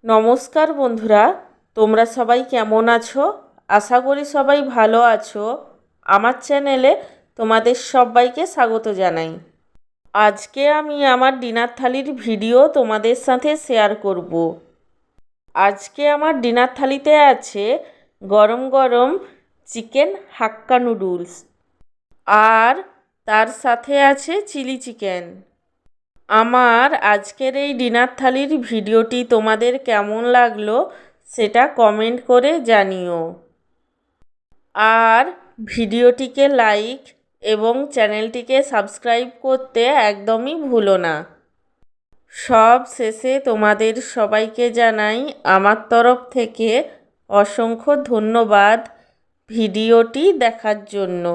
নমস্কার বন্ধুরা, তোমরা সবাই কেমন আছো? আশা করি সবাই ভালো আছো। আমার চ্যানেলে তোমাদের সবাইকে স্বাগত জানাই। আজকে আমি আমার ডিনার থালির ভিডিও তোমাদের সাথে শেয়ার করব। আজকে আমার ডিনার থালিতে আছে গরম গরম চিকেন হাক্কা নুডলস, আর তার সাথে আছে চিলি চিকেন। আমার আজকের এই ডিনার থালির ভিডিওটি তোমাদের কেমন লাগলো সেটা কমেন্ট করে জানিও। আর ভিডিওটিকে লাইক এবং চ্যানেলটিকে সাবস্ক্রাইব করতে একদমই ভুলো না। সব শেষে তোমাদের সবাইকে জানাই আমার তরফ থেকে অসংখ্য ধন্যবাদ ভিডিওটি দেখার জন্য।